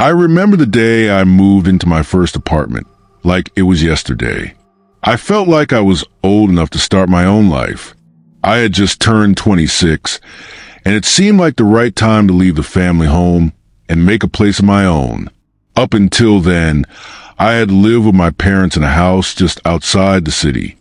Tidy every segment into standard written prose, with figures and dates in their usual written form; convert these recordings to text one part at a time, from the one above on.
I remember the day I moved into my first apartment, like it was yesterday. I felt like I was old enough to start my own life. I had just turned 26, and it seemed like the right time to leave the family home and make a place of my own. Up until then, I had lived with my parents in a house just outside the city.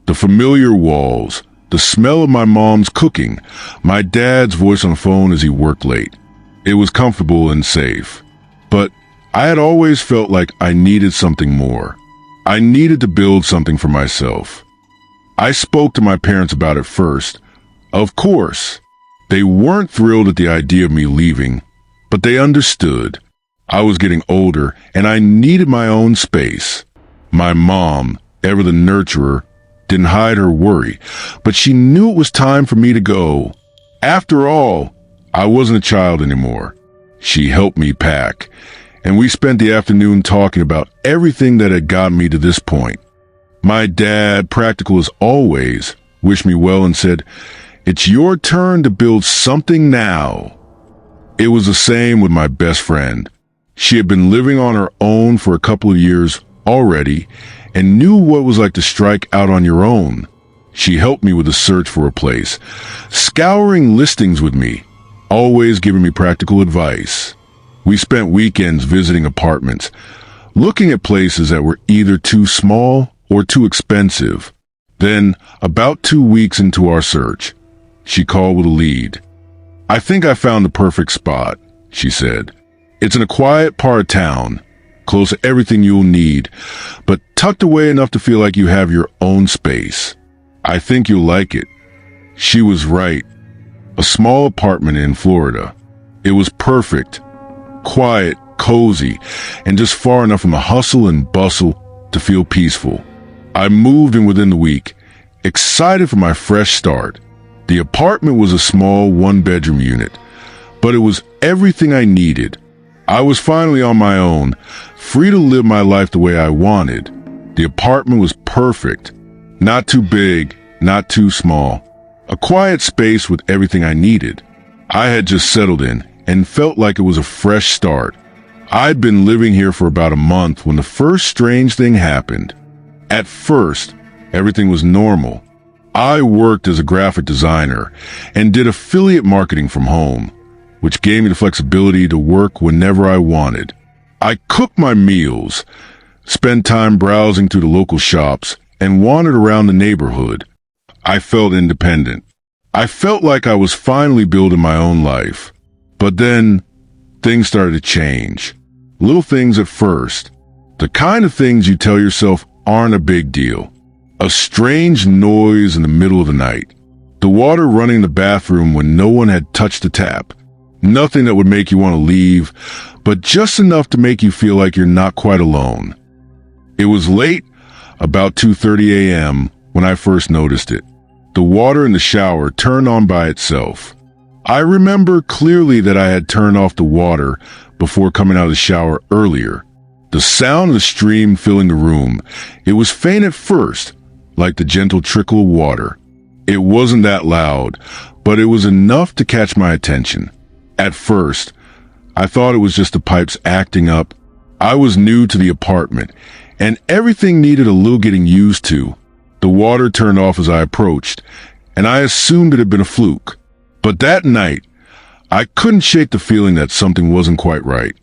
The familiar walls, the smell of my mom's cooking, my dad's voice on the phone as he worked late. It was comfortable and safe. But I had always felt like I needed something more. I needed to build something for myself. I spoke to my parents about it first. Of course, they weren't thrilled at the idea of me leaving, but they understood. I was getting older, and I needed my own space. My mom, ever the nurturer, didn't hide her worry, but she knew it was time for me to go. After all, I wasn't a child anymore. She helped me pack, and we spent the afternoon talking about everything that had gotten me to this point. My dad, practical as always, wished me well and said, "It's your turn to build something now." It was the same with my best friend. She had been living on her own for a couple of years already and knew what it was like to strike out on your own. She helped me with the search for a place, scouring listings with me, always giving me practical advice. We spent weekends visiting apartments, looking at places that were either too small or too expensive. Then, about 2 weeks into our search, she called with a lead. "I think I found the perfect spot," she said. "It's in a quiet part of town, close to everything you'll need, but tucked away enough to feel like you have your own space. I think you'll like it." She was right. A small apartment in Florida. It was perfect, quiet, cozy, and just far enough from the hustle and bustle to feel peaceful. I moved in within the week, excited for my fresh start. The apartment was a small one-bedroom unit, but it was everything I needed. I was finally on my own, free to live my life the way I wanted. The apartment was perfect. Not too big, not too small. A quiet space with everything I needed. I had just settled in and felt like it was a fresh start. I'd been living here for about a month when the first strange thing happened. At first, everything was normal. I worked as a graphic designer and did affiliate marketing from home, which gave me the flexibility to work whenever I wanted. I cooked my meals, spent time browsing through the local shops, and wandered around the neighborhood. I felt independent. I felt like I was finally building my own life. But then, things started to change. Little things at first. The kind of things you tell yourself aren't a big deal. A strange noise in the middle of the night. The water running in the bathroom when no one had touched the tap. Nothing that would make you want to leave, but just enough to make you feel like you're not quite alone. It was late, about 2:30 a.m., when I first noticed it. The water in the shower turned on by itself. I remember clearly that I had turned off the water before coming out of the shower earlier. The sound of the stream filling the room, it was faint at first, like the gentle trickle of water. It wasn't that loud, but it was enough to catch my attention. At first, I thought it was just the pipes acting up. I was new to the apartment, and everything needed a little getting used to. The water turned off as I approached, and I assumed it had been a fluke. But that night, I couldn't shake the feeling that something wasn't quite right.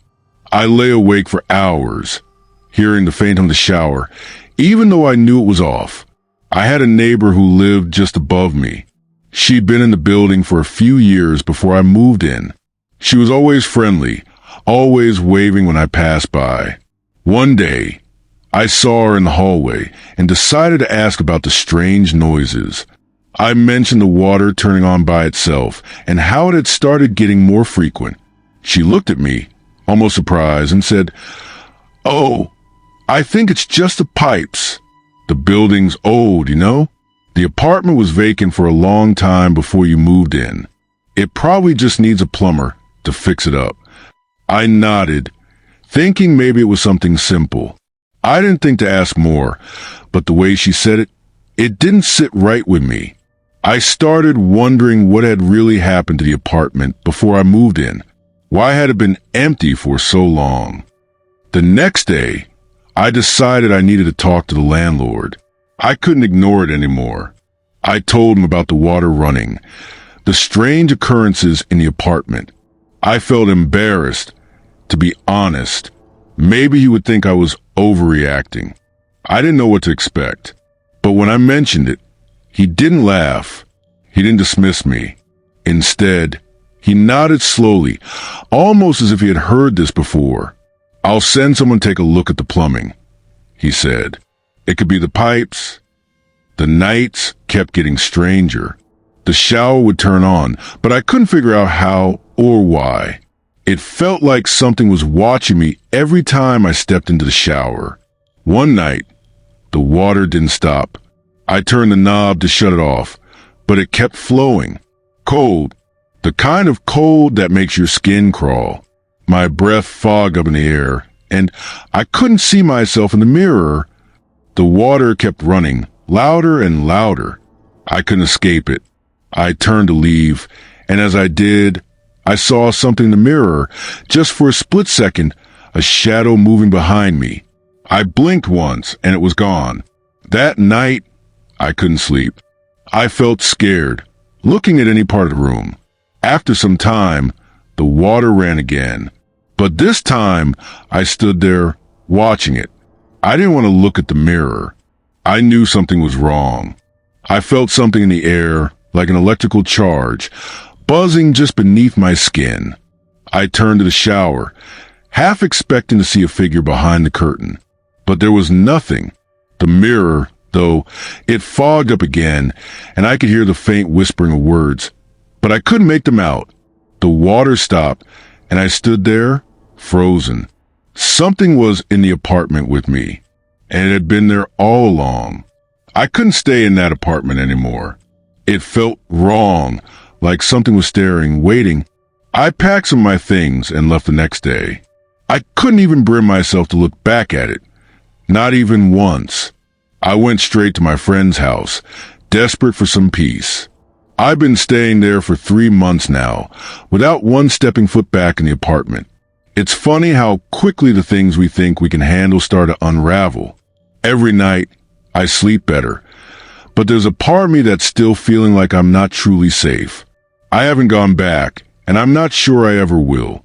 I lay awake for hours, hearing the faint hum of the shower, even though I knew it was off. I had a neighbor who lived just above me. She'd been in the building for a few years before I moved in. She was always friendly, always waving when I passed by. One day, I saw her in the hallway and decided to ask about the strange noises. I mentioned the water turning on by itself and how it had started getting more frequent. She looked at me, almost surprised, and said, "Oh, I think it's just the pipes. The building's old, you know? The apartment was vacant for a long time before you moved in. It probably just needs a plumber to fix it up." I nodded, thinking maybe it was something simple. I didn't think to ask more, but the way she said it, it didn't sit right with me. I started wondering what had really happened to the apartment before I moved in. Why had it been empty for so long? The next day, I decided I needed to talk to the landlord. I couldn't ignore it anymore. I told him about the water running, the strange occurrences in the apartment. I felt embarrassed, to be honest. Maybe he would think I was overreacting. I didn't know what to expect. But when I mentioned it, he didn't laugh. He didn't dismiss me. Instead, he nodded slowly, almost as if he had heard this before. "I'll send someone to take a look at the plumbing," he said. It could be the pipes. The nights kept getting stranger. The shower would turn on, but I couldn't figure out how or why. It felt like something was watching me every time I stepped into the shower. One night, the water didn't stop. I turned the knob to shut it off, but it kept flowing. Cold. The kind of cold that makes your skin crawl. My breath fogged up in the air, and I couldn't see myself in the mirror. The water kept running, louder and louder. I couldn't escape it. I turned to leave, and as I did, I saw something in the mirror. Just for a split second, a shadow moving behind me. I blinked once, and it was gone. That night, I couldn't sleep. I felt scared, looking at any part of the room. After some time, the water ran again. But this time, I stood there, watching it. I didn't want to look at the mirror. I knew something was wrong. I felt something in the air, like an electrical charge, buzzing just beneath my skin. I turned to the shower, half expecting to see a figure behind the curtain. But there was nothing. The mirror, though, it fogged up again, and I could hear the faint whispering of words. But I couldn't make them out. The water stopped, and I stood there, frozen. Something was in the apartment with me, and it had been there all along. I couldn't stay in that apartment anymore. It felt wrong, like something was staring, waiting. I packed some of my things and left the next day. I couldn't even bring myself to look back at it. Not even once. I went straight to my friend's house, desperate for some peace. I've been staying there for 3 months now, without once stepping foot back in the apartment. It's funny how quickly the things we think we can handle start to unravel. Every night, I sleep better, but there's a part of me that's still feeling like I'm not truly safe. I haven't gone back, and I'm not sure I ever will.